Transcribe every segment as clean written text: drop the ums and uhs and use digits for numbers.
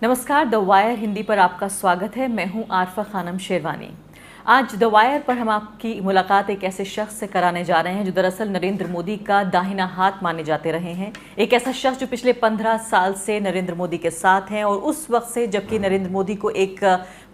नमस्कार, the wire Hindi पर आपका स्वागत है। मैं हूं आरफा खानम शेरवानी। आज द वायर पर हम आपकी मुलाकात एक ऐसे शख्स से कराने जा रहे हैं जो दरअसल नरेंद्र मोदी का दाहिना हाथ माने जाते रहे हैं। एक ऐसा शख्स जो पिछले 15 साल से नरेंद्र मोदी के साथ हैं और उस वक्त से जबकि नरेंद्र मोदी को एक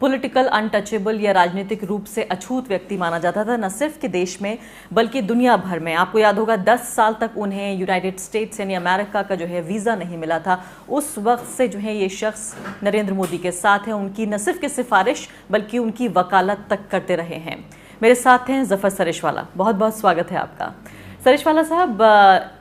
पॉलिटिकल अनटचेबल या राजनीतिक रूप से अछूत व्यक्ति माना जाता था, न सिर्फ के देश में बल्कि दुनिया भर में। आपको याद होगा 10 साल तक उन्हें यूनाइटेड स्टेट्स यानी अमेरिका का जो है वीज़ा नहीं मिला था। उस वक्त से जो है ये शख्स नरेंद्र मोदी के साथ है। उनकी न सिर्फ की सिफारिश बल्कि उनकी वकालत तक करते रहे हैं। मेरे साथ हैं ज़फ़र सरिशवाला। बहुत बहुत स्वागत है आपका। सरिशवाला साहब,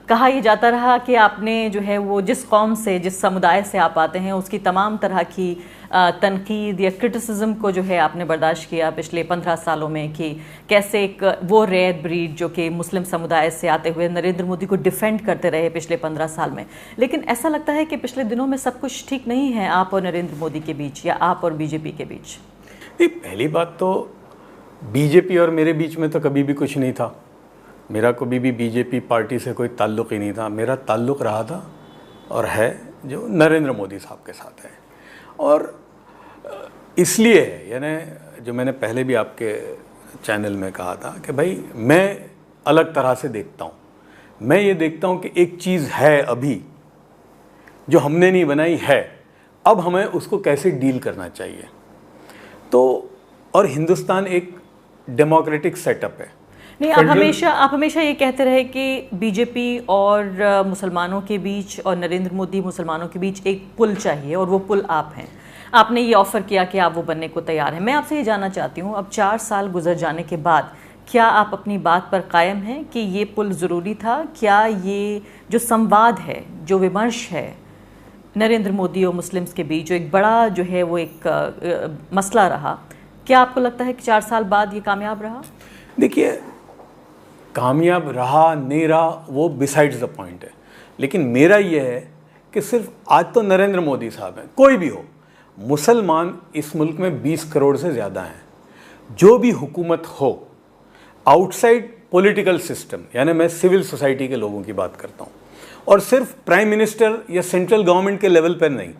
कहा यह जाता रहा कि आपने जो है वो जिस कौम से, जिस समुदाय से आप आते हैं, उसकी तमाम तरह की तनकीद या क्रिटिसिज्म को जो है आपने बर्दाश्त किया पिछले 15 सालों में कि कैसे एक वो रेयर ब्रीड जो कि मुस्लिम समुदाय से आते हुए नरेंद्र मोदी को डिफेंड करते रहे पिछले 15 साल में। लेकिन ऐसा लगता है कि पिछले दिनों में सब कुछ ठीक नहीं है आप और नरेंद्र मोदी के बीच या आप और बीजेपी के बीच। पहली बात तो बीजेपी और मेरे बीच में तो कभी भी कुछ नहीं था। मेरा कभी भी बीजेपी पार्टी से कोई ताल्लुक़ ही नहीं था। मेरा ताल्लुक़ रहा था और है जो नरेंद्र मोदी साहब के साथ है। और इसलिए यानी जो मैंने पहले भी आपके चैनल में कहा था कि भाई मैं अलग तरह से देखता हूँ। मैं ये देखता हूँ कि एक चीज़ है अभी जो हमने नहीं बनाई है, अब हमें उसको कैसे डील करना चाहिए। तो और हिंदुस्तान एक डेमोक्रेटिक सेटअप है। नहीं, आप हमेशा ये कहते रहे कि बीजेपी और मुसलमानों के बीच और नरेंद्र मोदी मुसलमानों के बीच एक पुल चाहिए और वो पुल आप हैं। आपने ये ऑफ़र किया कि आप वो बनने को तैयार हैं। मैं आपसे ये जानना चाहती हूँ, अब 4 साल गुजर जाने के बाद क्या आप अपनी बात पर कायम हैं कि ये पुल ज़रूरी था? क्या ये जो संवाद है, जो विमर्श है नरेंद्र मोदी और मुस्लिम्स के बीच, जो एक बड़ा जो है वो एक मसला रहा, क्या आपको लगता है कि 4 साल बाद ये कामयाब रहा? देखिए, कामयाब रहा नहीं रहा वो बिसाइड्स द पॉइंट है। लेकिन मेरा ये है कि सिर्फ आज तो नरेंद्र मोदी साहब हैं, कोई भी हो, मुसलमान इस मुल्क में 20 करोड़ से ज़्यादा हैं। जो भी हुकूमत हो, आउटसाइड पॉलिटिकल सिस्टम, यानी मैं सिविल सोसाइटी के लोगों की बात करता हूँ, और सिर्फ प्राइम मिनिस्टर या सेंट्रल गवर्नमेंट के लेवल पर नहीं,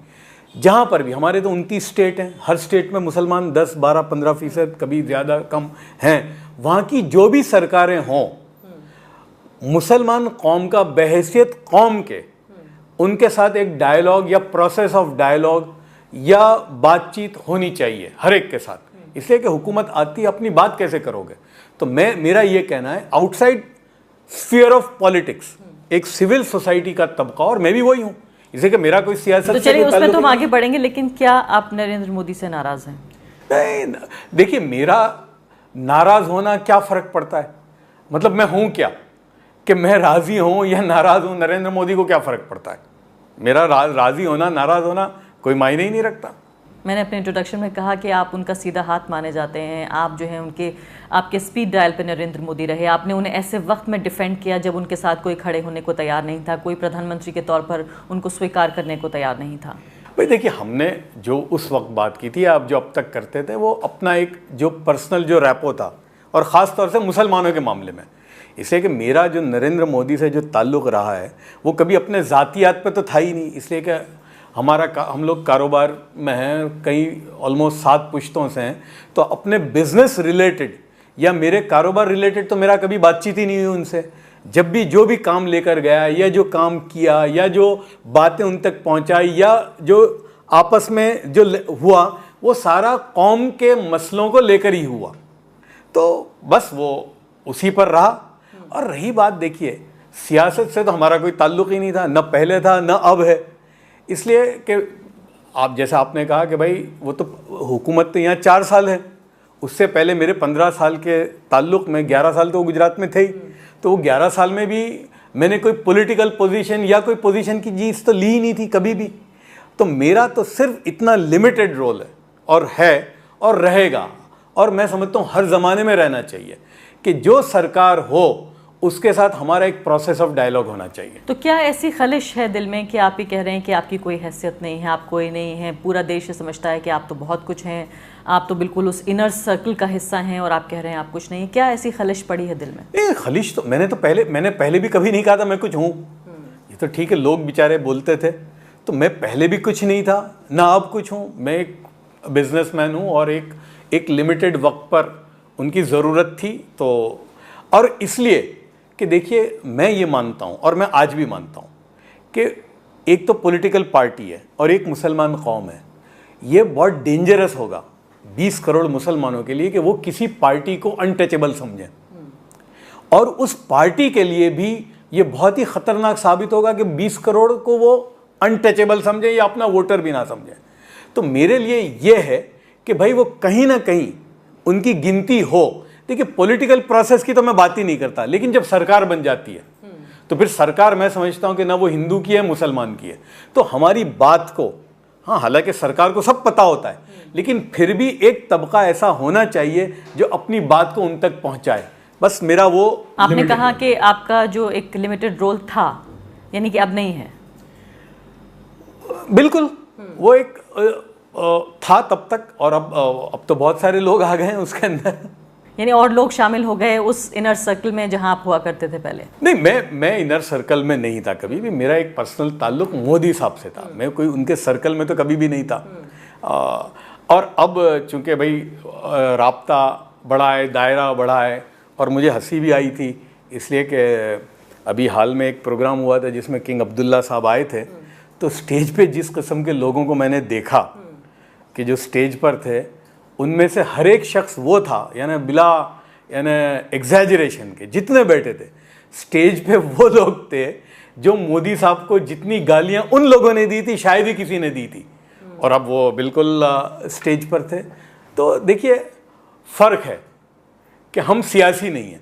जहाँ पर भी हमारे तो 29 स्टेट हैं, हर स्टेट में मुसलमान 10, 12, 15%, कभी ज़्यादा कम हैं। वहाँ की जो भी सरकारें हों, मुसलमान कौम का बहैसियत कौम के उनके साथ एक डायलॉग या प्रोसेस ऑफ डायलॉग या बातचीत होनी चाहिए हर एक के साथ। इसलिए कि हुकूमत आती है, अपनी बात कैसे करोगे। तो मेरा ये कहना है, आउटसाइड स्फीयर ऑफ पॉलिटिक्स एक सिविल सोसाइटी का तबका, और मैं भी वही हूँ। इसलिए कि मेरा कोई सियासत तो चलिए उसमें तो हम आगे बढ़ेंगे, लेकिन क्या आप नरेंद्र मोदी से नाराज हैं? नहीं, देखिए, मेरा नाराज होना क्या फ़र्क पड़ता है? मतलब मैं हूँ क्या, कि मैं राज़ी हूँ या नाराज़ हूँ, नरेंद्र मोदी को क्या फ़र्क पड़ता है? मेरा राज़ी होना नाराज़ होना कोई मायने ही नहीं रखता। मैंने अपने इंट्रोडक्शन में कहा कि आप उनका सीधा हाथ माने जाते हैं। आप जो हैं आपके स्पीड डायल पे नरेंद्र मोदी रहे। आपने उन्हें ऐसे वक्त में डिफेंड किया जब उनके साथ कोई खड़े होने को तैयार नहीं था, कोई प्रधानमंत्री के तौर पर उनको स्वीकार करने को तैयार नहीं था। भाई देखिए, हमने जो उस वक्त बात की थी, आप जो अब तक करते थे, वो अपना एक जो पर्सनल जो रैपो था, और ख़ास तौर से मुसलमानों के मामले में। इसलिए कि मेरा जो नरेंद्र मोदी से जो ताल्लुक़ रहा है वो कभी अपने ज़ातियात पे तो था ही नहीं। इसलिए कि हम लोग कारोबार में हैं, कई ऑलमोस्ट 7 पुश्तों से हैं, तो अपने बिजनेस रिलेटेड या मेरे कारोबार रिलेटेड तो मेरा कभी बातचीत ही नहीं हुई उनसे। जब भी जो भी काम लेकर गया या जो काम किया या जो बातें उन तक पहुंचाई या जो आपस में जो हुआ, वो सारा कौम के मसलों को लेकर ही हुआ। तो बस वो उसी पर रहा। और रही बात, देखिए, सियासत से तो हमारा कोई ताल्लुक़ ही नहीं था, न पहले था न अब है। इसलिए कि आप जैसा आपने कहा कि भाई वो तो हुकूमत तो यहाँ 4 साल है, उससे पहले मेरे 15 साल के ताल्लुक़ में 11 साल तो गुजरात में थे ही। तो वो 11 साल में भी मैंने कोई पॉलिटिकल पोजीशन या कोई पोजीशन की चीज़ तो ली ही नहीं थी कभी भी। तो मेरा तो सिर्फ इतना लिमिटेड रोल है और रहेगा, और मैं समझता हूँ हर ज़माने में रहना चाहिए कि जो सरकार हो उसके साथ हमारा एक प्रोसेस ऑफ डायलॉग होना चाहिए। तो क्या ऐसी खलिश है दिल में कि आप ही कह रहे हैं कि आपकी कोई हैसियत नहीं है, आप कोई नहीं हैं, पूरा देश ये समझता है कि आप तो बहुत कुछ हैं, आप तो बिल्कुल उस इनर सर्कल का हिस्सा हैं, और आप कह रहे हैं आप कुछ नहीं है? क्या ऐसी खलिश पड़ी है दिल में? खलिश तो मैंने पहले भी कभी नहीं कहा था मैं कुछ हूँ। ये तो ठीक है, लोग बेचारे बोलते थे, तो मैं पहले भी कुछ नहीं था, ना अब कुछ हूँ। मैं एक बिजनेसमैन हूँ और एक लिमिटेड वक्त पर उनकी ज़रूरत थी। तो और इसलिए कि देखिए, मैं ये मानता हूँ और मैं आज भी मानता हूँ कि एक तो पॉलिटिकल पार्टी है और एक मुसलमान कौम है। ये बहुत डेंजरस होगा 20 करोड़ मुसलमानों के लिए कि वो किसी पार्टी को अनटचेबल समझें, और उस पार्टी के लिए भी ये बहुत ही खतरनाक साबित होगा कि 20 करोड़ को वो अनटचेबल समझें या अपना वोटर भी ना समझें। तो मेरे लिए ये है कि भाई वो कहीं ना कहीं उनकी गिनती हो। देखिए, पॉलिटिकल प्रोसेस की तो मैं बात ही नहीं करता, लेकिन जब सरकार बन जाती है तो फिर सरकार मैं समझता हूं कि ना वो हिंदू की है मुसलमान की है। तो हमारी बात को, हाँ, हालांकि सरकार को सब पता होता है, लेकिन फिर भी एक तबका ऐसा होना चाहिए जो अपनी बात को उन तक पहुंचाए। बस मेरा वो। आपने कहा कि आपका जो एक लिमिटेड रोल था, यानी कि अब नहीं है। बिल्कुल, वो एक था तब तक, और अब तो बहुत सारे लोग आ गए हैं उसके अंदर, यानी और लोग शामिल हो गए उस इनर सर्कल में जहां आप हुआ करते थे पहले। नहीं, मैं इनर सर्कल में नहीं था कभी भी। मेरा एक पर्सनल ताल्लुक मोदी साहब से था। मैं कोई उनके सर्कल में तो कभी भी नहीं था। और अब चूंकि भाई राब्ता बढ़ा है, दायरा बढ़ा है, और मुझे हंसी भी आई थी इसलिए कि अभी हाल में एक प्रोग्राम हुआ था जिसमें किंग अब्दुल्ला साहब आए थे। तो स्टेज पे जिस किस्म के लोगों को मैंने देखा कि जो स्टेज पर थे, उनमें से हर एक शख्स वो था, यानी एग्जैजरेशन के जितने बैठे थे स्टेज पे, वो लोग थे जो मोदी साहब को जितनी गालियां उन लोगों ने दी थी शायद ही किसी ने दी थी, और अब वो बिल्कुल स्टेज पर थे। तो देखिए, फ़र्क है कि हम सियासी नहीं हैं,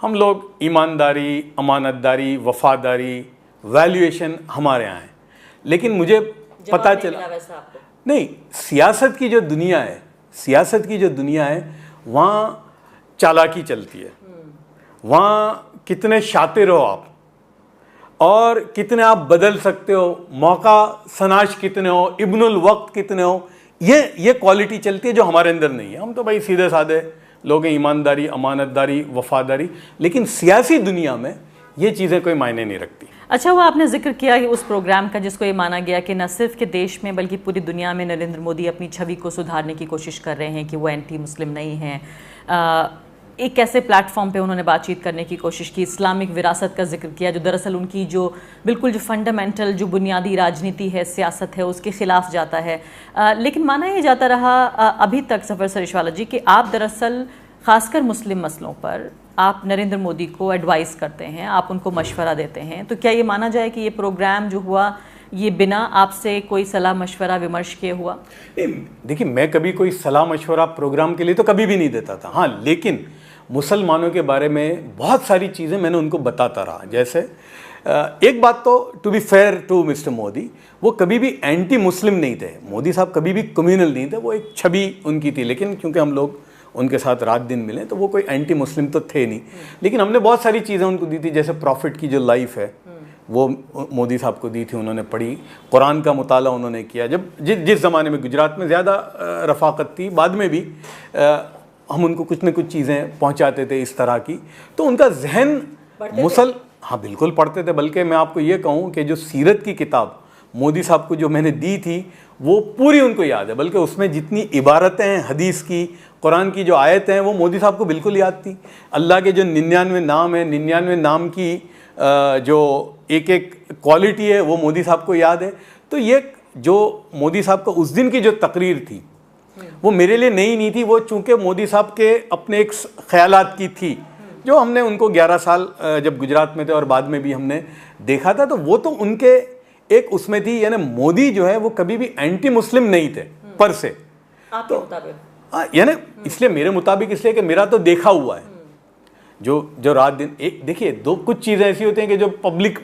हम लोग ईमानदारी, अमानतदारी, वफादारी, वैल्यूएशन हमारे यहाँ है। लेकिन मुझे पता चला नहीं, सियासत की जो दुनिया है वहाँ चालाकी चलती है। वहाँ कितने शातिर हो आप और कितने आप बदल सकते हो, मौका सनाश कितने हो, इब्नुल वक्त कितने हो, ये क्वालिटी चलती है जो हमारे अंदर नहीं है। हम तो भाई सीधे साधे लोग हैं, ईमानदारी, अमानतदारी, वफादारी। लेकिन सियासी दुनिया में ये चीज़ें कोई मायने नहीं रखती। अच्छा, वो आपने जिक्र किया कि उस प्रोग्राम का जिसको ये माना गया कि न सिर्फ के देश में बल्कि पूरी दुनिया में नरेंद्र मोदी अपनी छवि को सुधारने की कोशिश कर रहे हैं कि वो एंटी मुस्लिम नहीं हैं। एक ऐसे प्लेटफॉर्म पे उन्होंने बातचीत करने की कोशिश की, इस्लामिक विरासत का जिक्र किया जो दरअसल उनकी जो बिल्कुल जो फंडामेंटल जो बुनियादी राजनीति है, सियासत है, उसके खिलाफ जाता है। लेकिन माना ये जाता रहा अभी तक सफ़र सरिशवाला जी कि आप दरअसल ख़ासकर मुस्लिम मसलों पर आप नरेंद्र मोदी को एडवाइस करते हैं, आप उनको मशवरा देते हैं। तो क्या ये माना जाए कि ये प्रोग्राम जो हुआ ये बिना आपसे कोई सलाह मशवरा विमर्श किए हुआ? देखिए, मैं कभी कोई सलाह मशवरा प्रोग्राम के लिए तो कभी भी नहीं देता था। हाँ, लेकिन मुसलमानों के बारे में बहुत सारी चीज़ें मैंने उनको बताता रहा। जैसे एक बात तो, to be fair to mister Modi, वो कभी भी एंटी मुस्लिम नहीं थे। मोदी साहब कभी भी कम्युनल नहीं थे, वो एक छवि उनकी थी। लेकिन क्योंकि हम लोग उनके साथ रात दिन मिले तो वो कोई एंटी मुस्लिम तो थे नहीं। लेकिन हमने बहुत सारी चीज़ें उनको दी थी, जैसे प्रॉफिट की जो लाइफ है वो मोदी साहब को दी थी, उन्होंने पढ़ी। कुरान का मुताला उन्होंने किया। जब जिस ज़माने में गुजरात में ज़्यादा रफ़ाकत थी, बाद में भी हम उनको कुछ न कुछ चीज़ें पहुंचाते थे इस तरह की। तो उनका जहन हाँ बिल्कुल पढ़ते थे। बल्कि मैं आपको ये कहूँ कि जो सीरत की किताब मोदी साहब को जो मैंने दी थी वो पूरी उनको याद है। बल्कि उसमें जितनी इबारतें हैं हदीस की, कुरान की जो आयतें हैं, वो मोदी साहब को बिल्कुल याद थी। अल्लाह के जो 99 नाम हैं, 99 नाम की जो एक क्वालिटी है वो मोदी साहब को याद है। तो ये जो मोदी साहब का उस दिन की जो तकरीर थी वो मेरे लिए नई नहीं थी। वो चूँकि मोदी साहब के अपने एक ख्यालात की थी जो हमने उनको 11 साल जब गुजरात में थे और बाद में भी हमने देखा था, तो वो तो उनके एक उसमें थी। यानी मोदी जो है वो कभी भी एंटी मुस्लिम नहीं थे पर से। आपके मुताबिक? यानी इसलिए मेरे मुताबिक, इसलिए कि मेरा तो देखा हुआ है जो रात दिन। एक देखिए, दो कुछ चीज़ें ऐसी होती हैं कि जो पब्लिक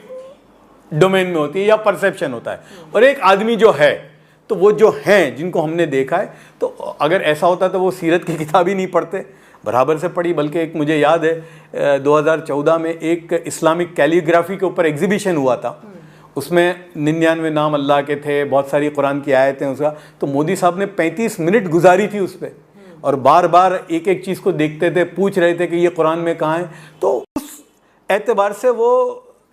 डोमेन में होती है या परसेप्शन होता है, और एक आदमी जो है, तो वो जो हैं जिनको हमने देखा है। तो अगर ऐसा होता तो वो सीरत की किताब ही नहीं पढ़ते, बराबर से पढ़ी। बल्कि एक मुझे याद है 2014 में एक इस्लामिक कैलीग्राफी के ऊपर एग्जीबिशन हुआ था। उसमें 99 नाम अल्लाह के थे, बहुत सारी कुरान की आयतें उसका। तो मोदी साहब ने 35 मिनट गुजारी थी उस पर, और बार बार एक एक चीज़ को देखते थे, पूछ रहे थे कि ये कुरान में कहाँ है। तो उस एतबार से वो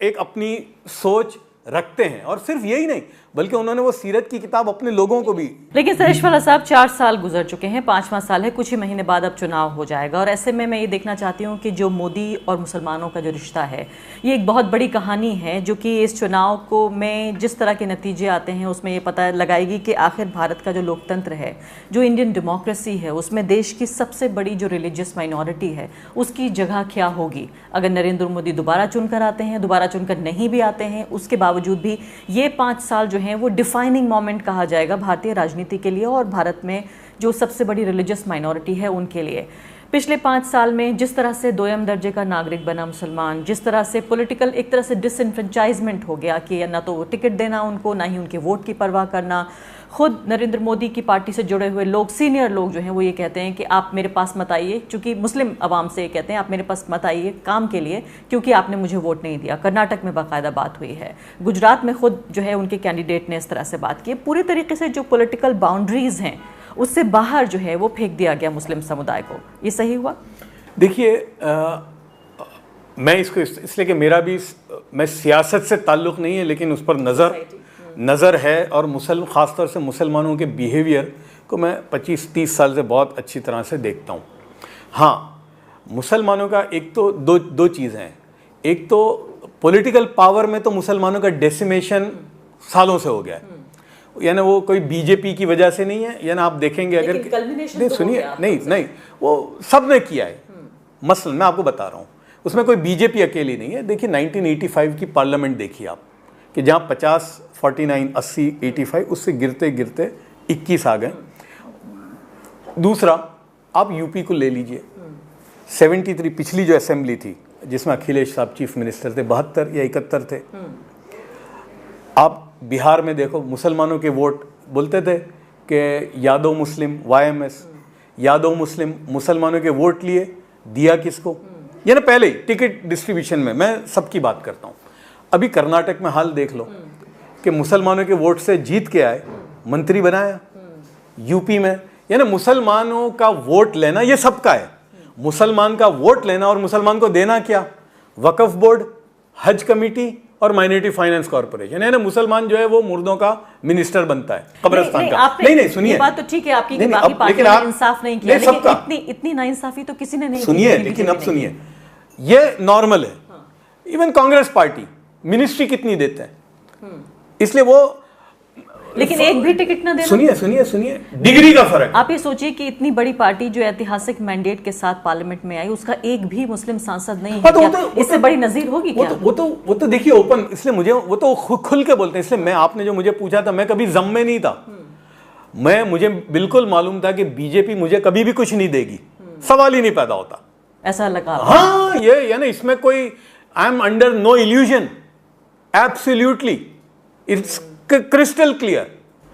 एक अपनी सोच रखते हैं। और सिर्फ यही नहीं, बल्कि उन्होंने वो सीरत की किताब अपने लोगों को भी। लेकिन सरेशवाला साहब 4 साल गुजर चुके हैं, 5वां साल है, कुछ ही महीने बाद अब चुनाव हो जाएगा और ऐसे में मैं ये देखना चाहती हूँ कि जो मोदी और मुसलमानों का जो रिश्ता है ये एक बहुत बड़ी कहानी है जो कि इस चुनाव को में जिस तरह के नतीजे आते हैं उसमें ये पता लगाएगी कि आखिर भारत का जो लोकतंत्र है, जो इंडियन डेमोक्रेसी है, उसमें देश की सबसे बड़ी जो रिलीजियस माइनॉरिटी है उसकी जगह क्या होगी। अगर नरेंद्र मोदी दोबारा चुनकर आते हैं, दोबारा चुनकर नहीं भी आते हैं, उसके बावजूद भी ये 5 साल जो हैं वो डिफाइनिंग मोमेंट कहा जाएगा भारतीय राजनीति के लिए और भारत में जो सबसे बड़ी रिलीजियस माइनॉरिटी है उनके लिए। पिछले 5 साल में जिस तरह से दोयम दर्जे का नागरिक बना मुसलमान, जिस तरह से पॉलिटिकल एक तरह से डिसइनफ्रेंचाइजमेंट हो गया कि ना तो टिकट देना उनको, ना ही उनके वोट की परवाह करना। खुद नरेंद्र मोदी की पार्टी से जुड़े हुए लोग, सीनियर लोग जो हैं वो ये कहते हैं कि आप मेरे पास मत आइए, चूंकि मुस्लिम अवाम से ये कहते हैं आप मेरे पास मत आइए काम के लिए क्योंकि आपने मुझे वोट नहीं दिया। कर्नाटक में बाकायदा बात हुई है, गुजरात में खुद जो है उनके कैंडिडेट ने इस तरह से बात की। पूरी तरीके से जो पॉलिटिकल बाउंड्रीज हैं उससे बाहर जो है वो फेंक दिया गया मुस्लिम समुदाय को। ये सही हुआ? देखिए, मैं इसको इसलिए कि मेरा भी मैं सियासत से ताल्लुक़ नहीं है, लेकिन उस पर नज़र है और ख़ासतौर से मुसलमानों के बिहेवियर को मैं 25-30 साल से बहुत अच्छी तरह से देखता हूँ। हाँ, मुसलमानों का एक तो दो चीज़ें हैं। एक तो पॉलिटिकल पावर में तो मुसलमानों का डेसिमेशन सालों से हो गया है, यानी वो कोई बीजेपी की वजह से नहीं है, यानी आप देखेंगे अगर नहीं सुनिए नहीं वो सब ने किया है। मसलन मैं आपको बता रहा हूँ, उसमें कोई बीजेपी अकेली नहीं है। देखिए 1985 की पार्लियामेंट देखिए आप, कि जहाँ 50, 49, 80, 85 उससे गिरते गिरते 21 आ गए। दूसरा, आप यूपी को ले लीजिए, 73 पिछली जो असेंबली थी जिसमें अखिलेश साहब चीफ मिनिस्टर थे, 72 या 71 थे। आप बिहार में देखो, मुसलमानों के वोट बोलते थे कि यादव मुस्लिम, YMS यादव मुस्लिम, मुसलमानों के वोट लिए, दिया किसको? यानी पहले ही टिकट डिस्ट्रीब्यूशन में मैं सबकी बात करता हूँ। अभी कर्नाटक में हाल देख लो कि मुसलमानों के वोट से जीत के आए, मंत्री बनाया। यूपी में यानी मुसलमानों का वोट लेना ये सबका है। मुसलमान का वोट लेना और मुसलमान को देना क्या? वक्फ बोर्ड, हज कमेटी और माइनॉरिटी फाइनेंस कॉर्पोरेशन। यानी मुसलमान जो है वो मुर्दों का मिनिस्टर बनता है, कब्रिस्तान का। नहीं सुनिए, बात तो ठीक है आपकी कि बाकी पार्टियों ने इंसाफ नहीं किया, लेकिन इतनी नाइंसाफी तो किसी ने नहीं की। सुनिए, लेकिन अब सुनिए, ये नॉर्मल है। इवन कांग्रेस पार्टी मिनिस्ट्री कितनी देते हैं, इसलिए वो, लेकिन एक भी टिकट ना देना। सुनिए डिग्री का फर्क। आप ये सोचिए कि इतनी बड़ी पार्टी जो ऐतिहासिक मैंडेट के साथ पार्लियामेंट में आई, उसका एक भी मुस्लिम सांसद नहीं है। क्या इससे बड़ी नजीर होगी क्या? वो तो देखिए ओपन, इसलिए मुझे वो तो खुल के बोलते हैं। इसलिए मैं, आपने जो मुझे पूछा था, मैं कभी जम में नहीं था। मुझे बिल्कुल मालूम था कि बीजेपी मुझे कभी भी कुछ नहीं देगी, सवाल ही नहीं पैदा होता। ऐसा लगा? हाँ, ये यानी इसमें कोई, I am under no illusion, absolutely, it's crystal clear.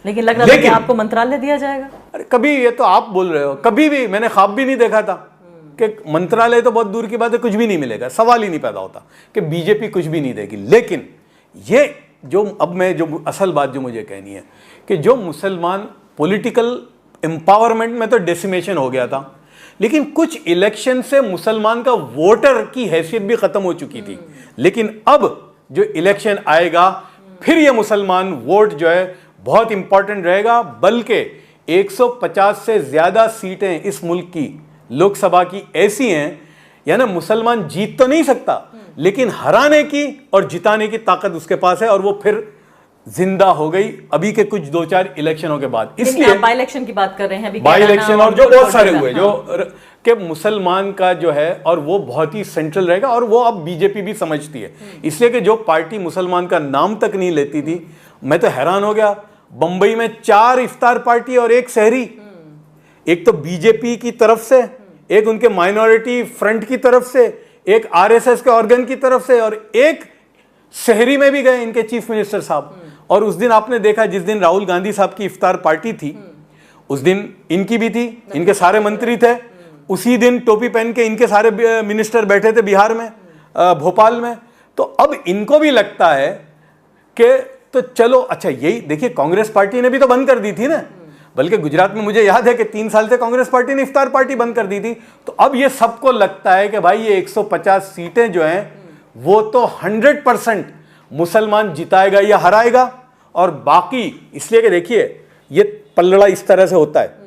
लेकिन लग रहा है कि आपको मंत्रालय दिया जाएगा। अरे कभी, ये तो आप बोल रहे हो, कभी भी मैंने ख्वाब भी नहीं देखा था कि मंत्रालय, तो बहुत दूर की बात है, कुछ भी नहीं मिलेगा। सवाल ही नहीं पैदा होता कि बीजेपी कुछ भी नहीं देगी। लेकिन ये जो अब मैं जो असल बात जो मुझे कहनी है कि जो मुसलमान पॉलिटिकल एम्पावरमेंट में तो डेसिमेशन हो गया था, लेकिन कुछ इलेक्शन से मुसलमान का वोटर की हैसियत भी खत्म हो चुकी थी। लेकिन अब जो इलेक्शन आएगा फिर ये मुसलमान वोट जो है बहुत इंपॉर्टेंट रहेगा। बल्कि 150 से ज्यादा सीटें इस मुल्क की लोकसभा की ऐसी हैं, यानी मुसलमान जीत तो नहीं सकता, लेकिन हराने की और जिताने की ताकत उसके पास है, और वो फिर जिंदा हो गई अभी के कुछ 2-4 इलेक्शनों के बाद। इसलिए बाई इलेक्शन की बात कर रहे हैं, अभी बाई इलेक्शन और जो बहुत सारे हुए, जो कि मुसलमान का जो है, और वो बहुत ही सेंट्रल रहेगा, और वो अब बीजेपी भी समझती है। इसलिए कि जो पार्टी मुसलमान का नाम तक नहीं लेती थी, मैं तो हैरान हो गया, बंबई में 4 इफ्तार पार्टी और 1 शहरी, एक तो बीजेपी की तरफ से, एक उनके माइनॉरिटी फ्रंट की तरफ से, एक RSS के ऑर्गन की तरफ से, और एक शहरी में भी गए इनके चीफ मिनिस्टर साहब। और उस दिन आपने देखा, जिस दिन राहुल गांधी साहब की इफ्तार पार्टी थी, उस दिन इनकी भी थी, इनके सारे मंत्री थे। उसी दिन टोपी पहन के इनके सारे मिनिस्टर बैठे थे बिहार में, भोपाल में। तो अब इनको भी लगता है कि तो चलो, अच्छा यही देखिए, कांग्रेस पार्टी ने भी तो बंद कर दी थी ना, बल्कि गुजरात में मुझे याद है कि 3 साल से कांग्रेस पार्टी ने इफ्तार पार्टी बंद कर दी थी। तो अब ये सबको लगता है कि भाई ये 150 सीटें जो हैं वो तो 100% मुसलमान जिताएगा या हराएगा, और बाकी इसलिए कि देखिए ये पल्लड़ा इस तरह से होता है,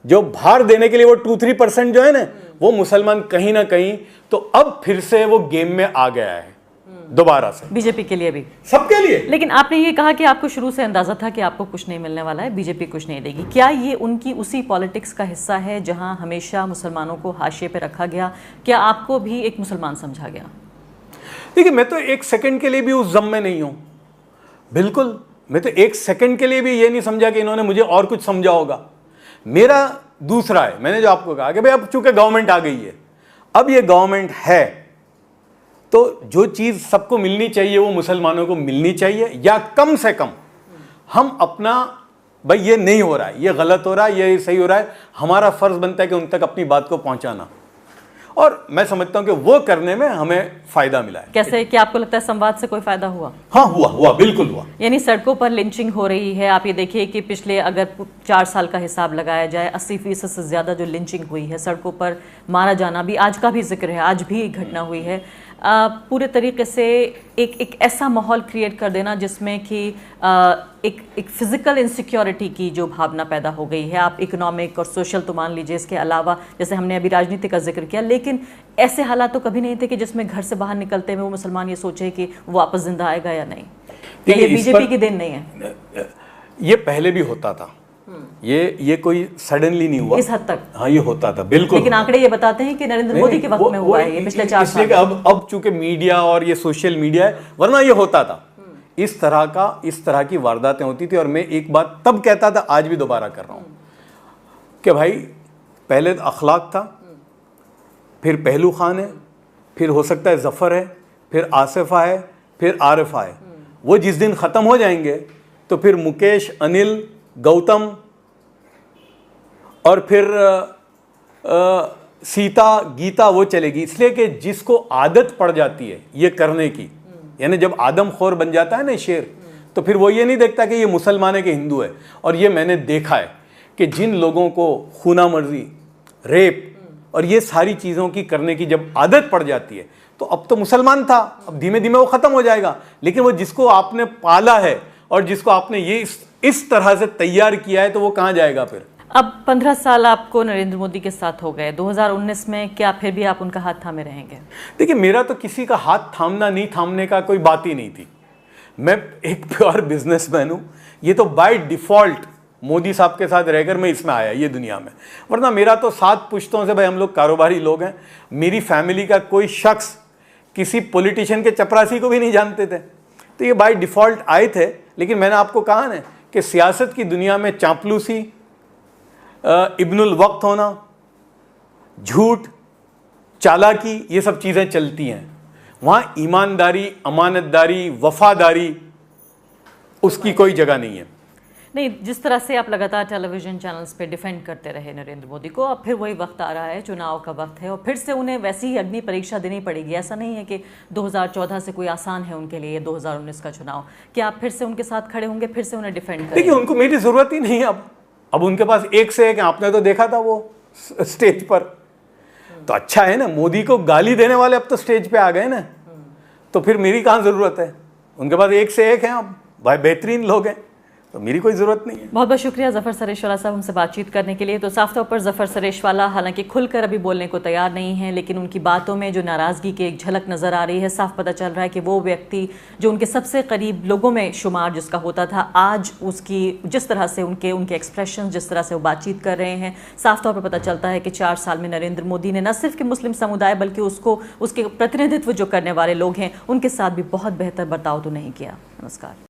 जो भार देने के लिए वो 2-3% जो है ना, वो मुसलमान कहीं ना कहीं, तो अब फिर से वो गेम में आ गया है दोबारा से, बीजेपी के लिए भी, सबके लिए। लेकिन आपने ये कहा कि आपको शुरू से अंदाजा था कि आपको कुछ नहीं मिलने वाला है, बीजेपी कुछ नहीं देगी। क्या ये उनकी उसी पॉलिटिक्स का हिस्सा है जहां हमेशा मुसलमानों को हाशिए पे रखा गया? क्या आपको भी एक मुसलमान समझा गया? देखिए, मैं तो एक सेकंड के लिए भी उस जम में नहीं हूं, बिल्कुल। मैं तो एक सेकंड के लिए भी ये नहीं समझा कि इन्होंने मुझे और कुछ समझा होगा। मेरा दूसरा है, मैंने जो आपको कहा कि भाई अब चूंकि गवर्नमेंट आ गई है, अब ये गवर्नमेंट है, तो जो चीज़ सबको मिलनी चाहिए वो मुसलमानों को मिलनी चाहिए, या कम से कम हम अपना, भाई ये नहीं हो रहा है, ये गलत हो रहा है, ये सही हो रहा है, हमारा फर्ज बनता है कि उन तक अपनी बात को पहुंचाना। और मैं समझता हूं कि वो करने में हमें फायदा मिला है। कैसे? क्या आपको लगता है संवाद से कोई फायदा हुआ? हाँ, हुआ, बिल्कुल हुआ। यानी सड़कों पर लिंचिंग हो रही है। आप ये देखिए कि पिछले अगर 4 साल का हिसाब लगाया जाए, 80% से ज्यादा जो लिंचिंग हुई है, सड़कों पर मारा जाना भी आज का भी जिक्र है, आज भी एक घटना हुई है। पूरे तरीके से एक ऐसा माहौल क्रिएट कर देना जिसमें कि एक फिजिकल इनसिक्योरिटी की जो भावना पैदा हो गई है। आप इकोनॉमिक और सोशल तो मान लीजिए, इसके अलावा जैसे हमने अभी राजनीति का जिक्र किया, लेकिन ऐसे हालात तो कभी नहीं थे कि जिसमें घर से बाहर निकलते हुए वो मुसलमान ये सोचे कि वो वापस जिंदा आएगा या नहीं। ये बीजेपी की देन नहीं है, ये पहले भी होता था, ये कोई सडनली नहीं हुआ इस हद तक। हाँ, ये होता था, बिल्कुल। लेकिन आंकड़े ये बताते हैं कि नरेंद्र मोदी के वक्त में हुआ है ये, पिछले 4 साल। अब चूंकि मीडिया और ये सोशल मीडिया है, वरना ये होता था, इस तरह की वारदातें होती थी। और मैं एक बात तब कहता था, आज भी दोबारा कर रहा हूं कि भाई पहले अखलाक था, फिर पहलू खान है, फिर हो सकता है जफर है, फिर आसिफा है, फिर आरिफा है। वो जिस दिन खत्म हो जाएंगे तो फिर मुकेश, अनिल, गौतम और फिर सीता, गीता वो चलेगी। इसलिए कि जिसको आदत पड़ जाती है ये करने की, यानी जब आदमखोर बन जाता है ना शेर, तो फिर वो ये नहीं देखता कि ये मुसलमान है कि हिंदू है। और ये मैंने देखा है कि जिन लोगों को खूना मर्जी, रेप और ये सारी चीज़ों की करने की जब आदत पड़ जाती है, तो अब तो मुसलमान था, अब धीमे धीमे वो ख़त्म हो जाएगा। लेकिन वो जिसको आपने पाला है और जिसको आपने ये इस तरह से तैयार किया है, तो वो कहाँ जाएगा फिर? अब 15 साल आपको नरेंद्र मोदी के साथ हो गए, 2019 में क्या फिर भी आप उनका हाथ थामे रहेंगे? देखिए, मेरा तो किसी का हाथ थामना नहीं थामने का कोई बात ही नहीं थी। मैं एक प्योर बिजनेसमैन हूँ। ये तो बाय डिफॉल्ट मोदी साहब के साथ रहकर मैं इसमें आया ये दुनिया में, वरना मेरा तो 7 पुश्तों से भाई हम लोग कारोबारी लोग हैं। मेरी फैमिली का कोई शख्स किसी पॉलिटिशियन के चपरासी को भी नहीं जानते थे, तो ये बाय डिफॉल्ट आए थे। लेकिन मैंने आपको कहा ना कि सियासत की दुनिया में चापलूसी, इब्नुल वक्त होना, झूठ, चालाकी, ये सब चीज़ें चलती हैं। वहाँ ईमानदारी, अमानतदारी, वफादारी, उसकी कोई जगह नहीं है। नहीं, जिस तरह से आप लगातार टेलीविजन चैनल्स पे डिफेंड करते रहे नरेंद्र मोदी को, अब फिर वही वक्त आ रहा है, चुनाव का वक्त है और फिर से उन्हें वैसी ही अग्नि परीक्षा देनी पड़ेगी। ऐसा नहीं है कि 2014 से कोई आसान है उनके लिए 2019 का चुनाव। क्या आप फिर से उनके साथ खड़े होंगे, फिर से उन्हें डिफेंड करेंगे? देखिए, उनको मेरी ज़रूरत ही नहीं है अब उनके पास एक से एक, आपने तो देखा था वो स्टेज पर, तो अच्छा है ना। मोदी को गाली देने वाले अब तो स्टेज पे आ गए ना, तो फिर मेरी कहाँ ज़रूरत है? उनके पास एक से एक हैं, अब भाई बेहतरीन लोग हैं, तो मेरी कोई ज़रूरत नहीं है। बहुत बहुत शुक्रिया ज़फ़र सरेशवाला साहब हमसे बातचीत करने के लिए। तो साफ तौर पर ज़फ़र सरेशवाला हालांकि खुलकर अभी बोलने को तैयार नहीं है, लेकिन उनकी बातों में जो नाराज़गी की एक झलक नज़र आ रही है, साफ पता चल रहा है कि वो व्यक्ति जो उनके सबसे करीब लोगों में शुमार जिसका होता था, आज उसकी जिस तरह से उनके एक्सप्रेशन, जिस तरह से वो बातचीत कर रहे हैं, साफ तौर पर पता चलता है कि 4 साल में नरेंद्र मोदी ने न सिर्फ कि मुस्लिम समुदाय बल्कि उसके प्रतिनिधित्व जो करने वाले लोग हैं उनके साथ भी बहुत बेहतर बर्ताव तो नहीं किया। नमस्कार।